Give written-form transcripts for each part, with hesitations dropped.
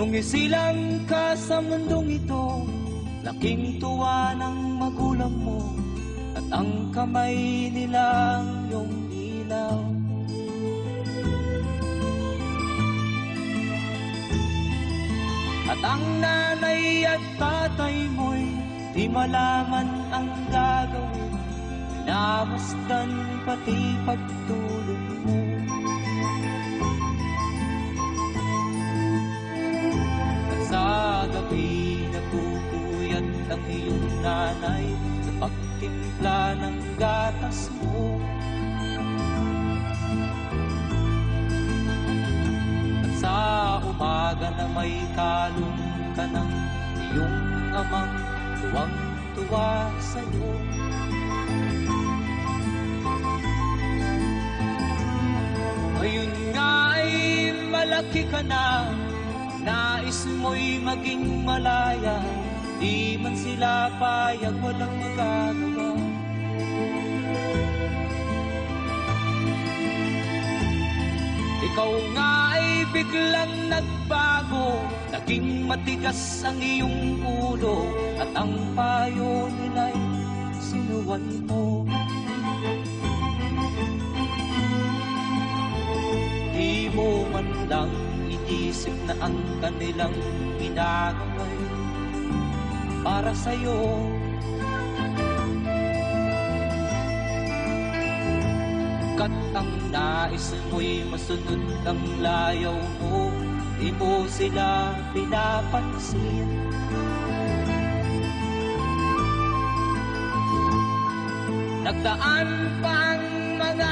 Nung isilang ka sa mundong ito, laking tuwa ng magulang mo, at ang kamay nilang iyong ilaw. At ang nanay at tatay mo'y di malaman ang gagawin, namasdan pati pagtulog mo. At sa gabi nagpupuyat ang iyong nanay sa pagtimpla ng gatas mo. At sa umaga na may kalong ka ng iyong amang tuwang-tuwa sa'yo. Ngayon nga ay malaki ka na, nais mo'y maging malaya, di man sila payag, walang magagawa. Ikaw nga ay biglang nagbago, naging matigas ang iyong ulo, at ang payo nila'y sinuwan mo. Di mo man lang iisip na ang kanilang ginagawa'y para sa'yo. Kat ang nais mo'y masunod ang layaw mo, di mo sila pinapansin. Nagdaan pa ang mga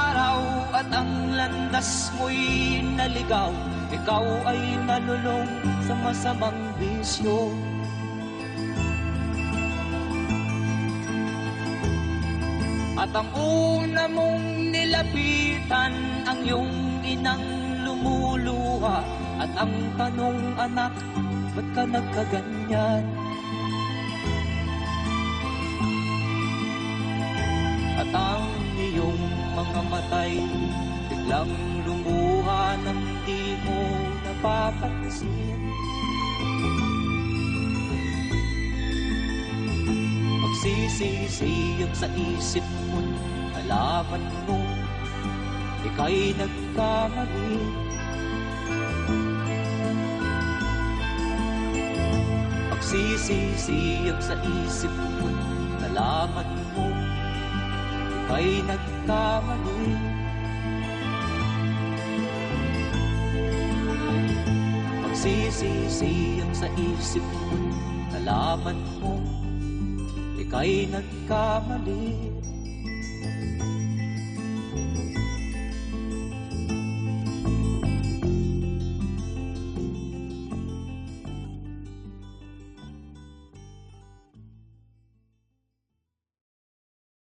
araw at ang landas mo'y naligaw, ikaw ay nalulong sa masamang bisyo. At ang una mong nilapitan ang iyong inang lumuluha, at ang tanong, anak, ba't ka nagkaganyan? At ang iyong mga matay biglang lumuha nang di mo napapansin. Magsisisiyag sa isip mo, alaman mo, ika'y nagkamali. Magsisisiyag sa isip mo, alaman mo, ika'y nagkamali. Magsisisiyag sa isip mo, alaman mo, ika'y nagkamali.